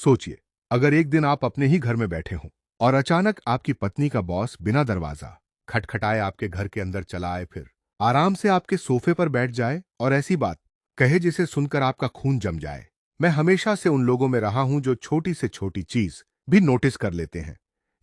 सोचिए, अगर एक दिन आप अपने ही घर में बैठे हों और अचानक आपकी पत्नी का बॉस बिना दरवाजा खटखटाए आपके घर के अंदर चला आए, फिर आराम से आपके सोफे पर बैठ जाए और ऐसी बात कहे जिसे सुनकर आपका खून जम जाए। मैं हमेशा से उन लोगों में रहा हूं जो छोटी से छोटी चीज भी नोटिस कर लेते हैं।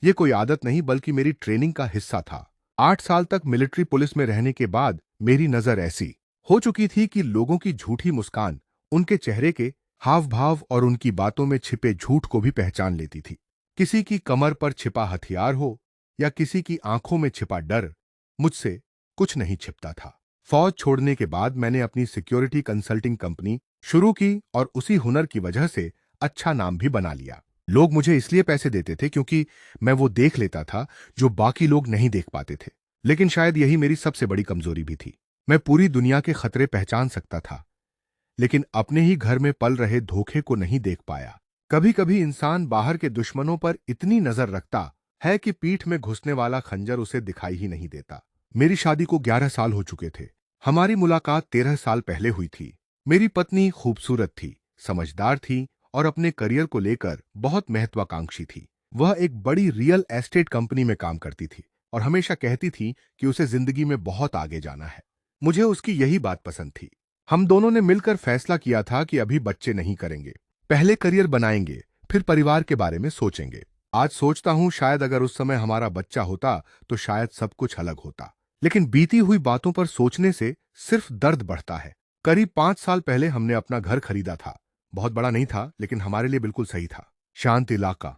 ये कोई आदत नहीं बल्कि मेरी ट्रेनिंग का हिस्सा था। 8 साल तक मिलिट्री पुलिस में रहने के बाद मेरी नजर ऐसी हो चुकी थी कि लोगों की झूठी मुस्कान उनके चेहरे के हाव भाव और उनकी बातों में छिपे झूठ को भी पहचान लेती थी। किसी की कमर पर छिपा हथियार हो या किसी की आंखों में छिपा डर, मुझसे कुछ नहीं छिपता था। फौज छोड़ने के बाद मैंने अपनी सिक्योरिटी कंसल्टिंग कंपनी शुरू की और उसी हुनर की वजह से अच्छा नाम भी बना लिया। लोग मुझे इसलिए पैसे देते थे क्योंकि मैं वो देख लेता था जो बाकी लोग नहीं देख पाते थे। लेकिन शायद यही मेरी सबसे बड़ी कमजोरी भी थी। मैं पूरी दुनिया के खतरे पहचान सकता था, लेकिन अपने ही घर में पल रहे धोखे को नहीं देख पाया। कभी कभी इंसान बाहर के दुश्मनों पर इतनी नजर रखता है कि पीठ में घुसने वाला खंजर उसे दिखाई ही नहीं देता। मेरी शादी को 11 साल हो चुके थे। हमारी मुलाकात 13 साल पहले हुई थी। मेरी पत्नी खूबसूरत थी, समझदार थी और अपने करियर को लेकर बहुत महत्वाकांक्षी थी। वह एक बड़ी रियल एस्टेट कंपनी में काम करती थी और हमेशा कहती थी कि उसे जिंदगी में बहुत आगे जाना है। मुझे उसकी यही बात पसंद थी। हम दोनों ने मिलकर फैसला किया था कि अभी बच्चे नहीं करेंगे, पहले करियर बनाएंगे, फिर परिवार के बारे में सोचेंगे। आज सोचता हूं शायद अगर उस समय हमारा बच्चा होता तो शायद सब कुछ अलग होता। लेकिन बीती हुई बातों पर सोचने से सिर्फ दर्द बढ़ता है। करीब 5 साल पहले हमने अपना घर खरीदा था। बहुत बड़ा नहीं था, लेकिन हमारे लिए बिल्कुल सही था। शांत इलाका,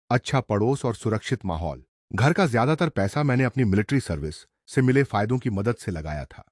अच्छा पड़ोस और सुरक्षित माहौल। घर का ज्यादातर पैसा मैंने अपनी मिलिट्री सर्विस से मिले फायदों की मदद से लगाया था,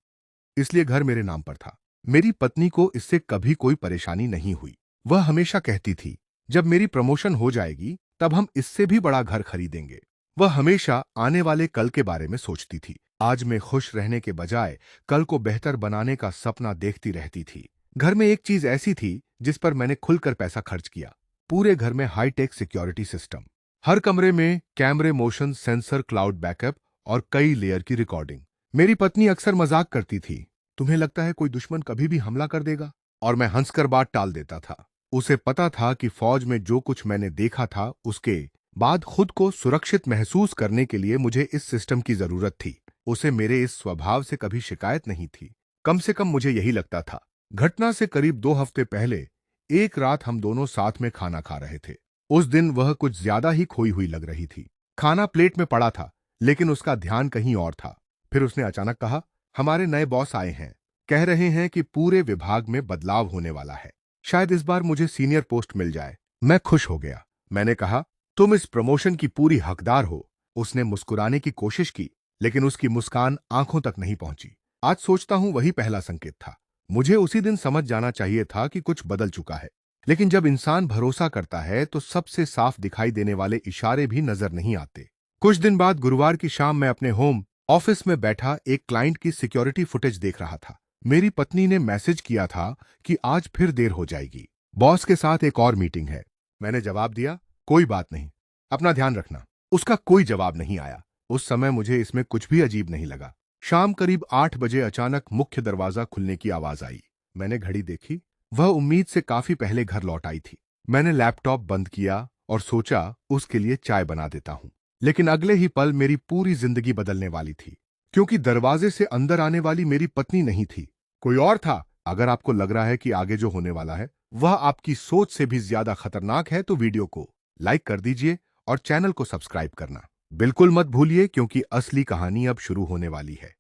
इसलिए घर मेरे नाम पर था। मेरी पत्नी को इससे कभी कोई परेशानी नहीं हुई। वह हमेशा कहती थी, जब मेरी प्रमोशन हो जाएगी तब हम इससे भी बड़ा घर खरीदेंगे। वह हमेशा आने वाले कल के बारे में सोचती थी। आज में खुश रहने के बजाय कल को बेहतर बनाने का सपना देखती रहती थी। घर में एक चीज ऐसी थी जिस पर मैंने खुलकर पैसा खर्च किया। पूरे घर में हाईटेक सिक्योरिटी सिस्टम, हर कमरे में कैमरे, मोशन सेंसर, क्लाउड बैकअप और कई लेयर की रिकॉर्डिंग। मेरी पत्नी अक्सर मजाक करती थी, तुम्हें लगता है कोई दुश्मन कभी भी हमला कर देगा? और मैं हंसकर बात टाल देता था। उसे पता था कि फौज में जो कुछ मैंने देखा था उसके बाद खुद को सुरक्षित महसूस करने के लिए मुझे इस सिस्टम की जरूरत थी। उसे मेरे इस स्वभाव से कभी शिकायत नहीं थी। कम से कम मुझे यही लगता था। घटना से करीब 2 हफ्ते पहले एक रात हम दोनों साथ में खाना खा रहे थे। उस दिन वह कुछ ज्यादा ही खोई हुई लग रही थी। खाना प्लेट में पड़ा था, लेकिन उसका ध्यान कहीं और था। फिर उसने अचानक कहा, हमारे नए बॉस आए हैं, कह रहे हैं कि पूरे विभाग में बदलाव होने वाला है, शायद इस बार मुझे सीनियर पोस्ट मिल जाए। मैं खुश हो गया। मैंने कहा, तुम इस प्रमोशन की पूरी हकदार हो। उसने मुस्कुराने की कोशिश की, लेकिन उसकी मुस्कान आंखों तक नहीं पहुंची। आज सोचता हूं वही पहला संकेत था। मुझे उसी दिन समझ जाना चाहिए था कि कुछ बदल चुका है। लेकिन जब इंसान भरोसा करता है तो सबसे साफ दिखाई देने वाले इशारे भी नजर नहीं आते। कुछ दिन बाद गुरुवार की शाम मैं अपने होम ऑफिस में बैठा एक क्लाइंट की सिक्योरिटी फुटेज देख रहा था। मेरी पत्नी ने मैसेज किया था कि आज फिर देर हो जाएगी, बॉस के साथ एक और मीटिंग है। मैंने जवाब दिया, कोई बात नहीं, अपना ध्यान रखना। उसका कोई जवाब नहीं आया। उस समय मुझे इसमें कुछ भी अजीब नहीं लगा। शाम करीब 8 बजे अचानक मुख्य दरवाजा खुलने की आवाज आई। मैंने घड़ी देखी, वह उम्मीद से काफी पहले घर लौट आई थी। मैंने लैपटॉप बंद किया और सोचा उसके लिए चाय बना देता हूं। लेकिन अगले ही पल मेरी पूरी जिंदगी बदलने वाली थी, क्योंकि दरवाजे से अंदर आने वाली मेरी पत्नी नहीं थी, कोई और था। अगर आपको लग रहा है कि आगे जो होने वाला है वह आपकी सोच से भी ज्यादा खतरनाक है तो वीडियो को लाइक कर दीजिए और चैनल को सब्सक्राइब करना बिल्कुल मत भूलिए, क्योंकि असली कहानी अब शुरू होने वाली है।